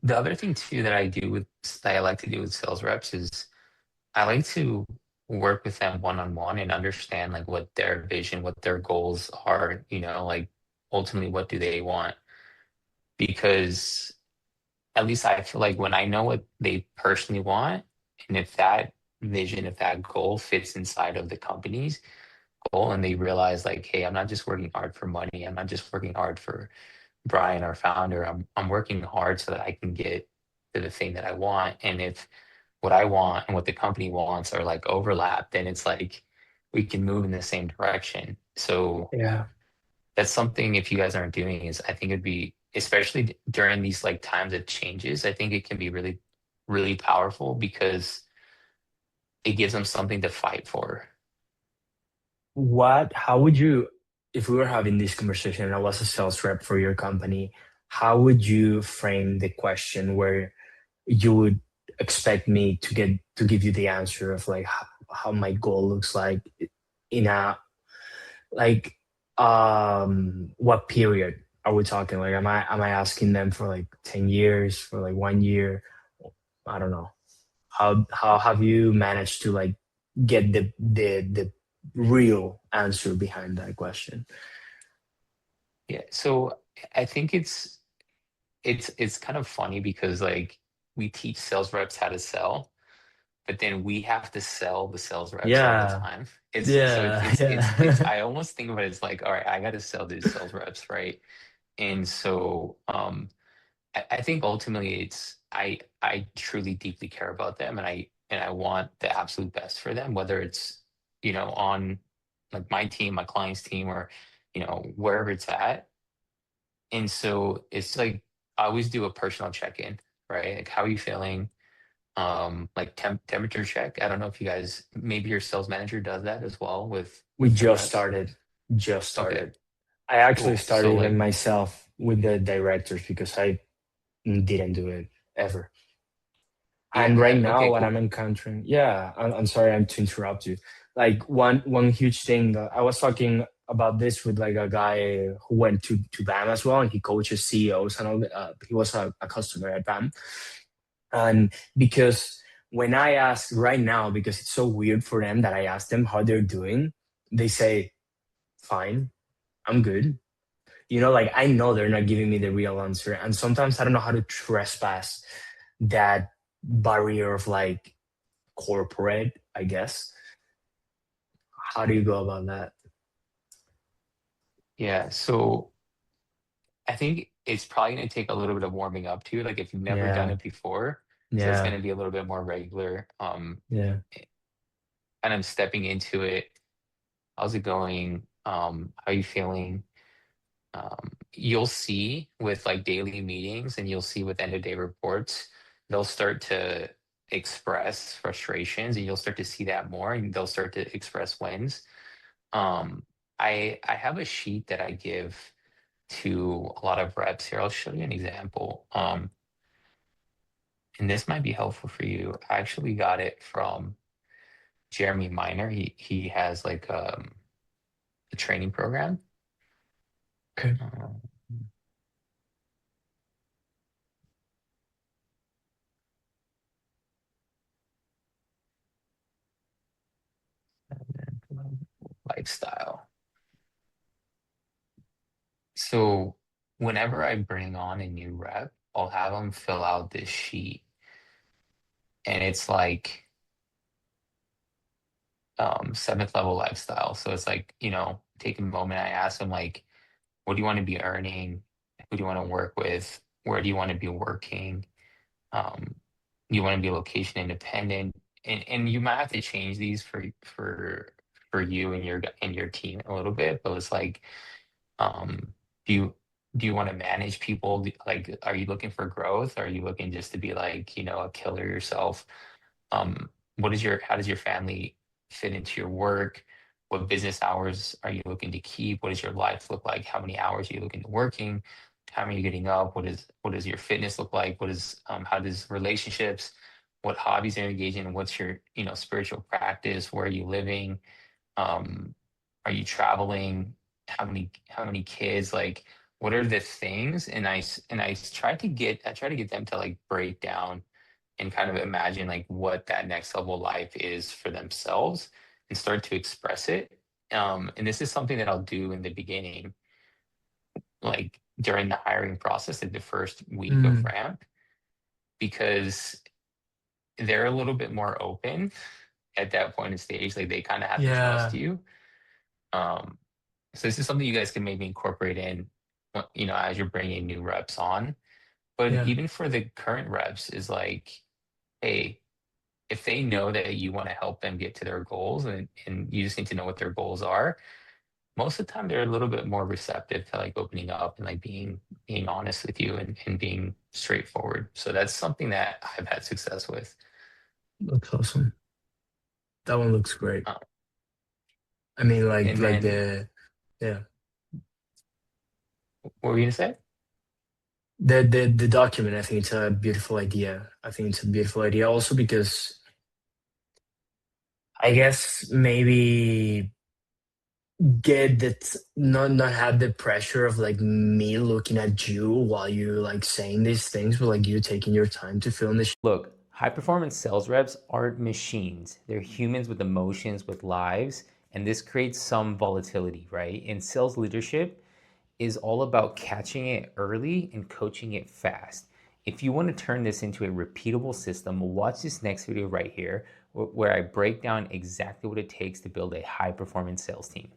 The other thing too that I like to do with sales reps is I like to work with them one on one and understand like what their vision, what their goals are, like ultimately what do they want? Because at least I feel like when I know what they personally want, and if that vision, if that goal fits inside of the company's goal, and they realize like, hey, I'm not just working hard for money, I'm not just working hard for Brian, our founder, I'm working hard so that I can get to the thing that I want. And if what I want and what the company wants are like overlap, then it's like we can move in the same direction. So Yeah. that's something if you guys aren't doing is I think it'd be especially during these like times of changes, I think it can be really, really powerful because it gives them something to fight for. How would you, if we were having this conversation and I was a sales rep for your company, how would you frame the question where you would expect me to give you the answer of like how my goal looks like in a like what period are we talking? Like am I asking them for like 10 years, for like 1 year? I don't know. How have you managed to like get the real answer behind that question? Yeah. So I think it's kind of funny because like we teach sales reps how to sell, but then we have to sell the sales reps all the Yeah. time. It's so Yeah. it's Yeah. I almost think of it as like, all right, I got to sell these sales reps, right? And so I think ultimately I truly deeply care about them and I want the absolute best for them, whether it's, on like my team, my client's team, or, wherever it's at. And so it's like I always do a personal check-in, right? Like how are you feeling? Like temperature check. I don't know if you guys, maybe your sales manager does that as well We with the just reps. started. Just Okay, started. I actually cool. started So even like, myself with the directors because I didn't do it ever. And right yeah, now, okay, what I'm cool. encountering, yeah, I'm sorry, I'm to interrupt you. Like one huge thing that I was talking about this with like a guy who went to BAM as well, and he coaches CEOs and all. He was a customer at BAM, and because when I ask right now, because it's so weird for them that I ask them how they're doing, they say, "Fine, I'm good." Like I know they're not giving me the real answer, and sometimes I don't know how to trespass that barrier of like corporate, I guess. How do you go about that? Yeah, so I think it's probably going to take a little bit of warming up too. Like if you've never done Yeah, it before, so it's going yeah, to be a little bit more regular. yeah. And I'm stepping into it. How's it going? How are you feeling? You'll see with like daily meetings and you'll see with end of day reports, they'll start to express frustrations and you'll start to see that more and they'll start to express wins. Um, I have a sheet that I give to a lot of reps here. I'll show you an example. And this might be helpful for you. I actually got it from Jeremy Miner. He has like a training program. Okay. Um, lifestyle. So whenever I bring on a new rep, I'll have them fill out this sheet, and it's like seventh level lifestyle. So it's like, take a moment. I ask them like, what do you want to be earning? Who do you want to work with? Where do you want to be working? Um, you want to be location independent, and you might have to change these for you and your team a little bit. But it's like, um, do you do you want to manage people? Like, are you looking for growth? Are you looking just to be like, a killer yourself? How does your family fit into your work? What business hours are you looking to keep? What does your life look like? How many hours are you looking to working? Time are you getting up? What does your fitness look like? How does relationships, what hobbies are you engaging in? What's your, spiritual practice? Where are you living? Um, are you traveling? How many kids? Like, what are the things, and I try to get them to like break down and kind of imagine like what that next level life is for themselves and start to express it. And this is something that I'll do in the beginning, like during the hiring process, like the first week of Mm, ramp, because they're a little bit more open at that point in stage. Like they kind of have to trust yeah, you. Um, so this is something you guys can maybe incorporate in, as you're bringing new reps on. But yeah. even for the current reps, is like, hey, if they know that you want to help them get to their goals, and you just need to know what their goals are, most of the time they're a little bit more receptive to like opening up and like being honest with you and being straightforward. So that's something that I've had success with. Looks awesome. That one looks great. Uh, I mean, and like then the yeah, what were you gonna say? the document. I think it's a beautiful idea. I think it's a beautiful idea also because I guess maybe get that not have the pressure of like me looking at you while you like saying these things, but like you taking your time to film this. Look, high performance sales reps aren't machines. They're humans with emotions, with lives, and this creates some volatility, right? And sales leadership is all about catching it early and coaching it fast. If you want to turn this into a repeatable system, watch this next video right here where I break down exactly what it takes to build a high performance sales team.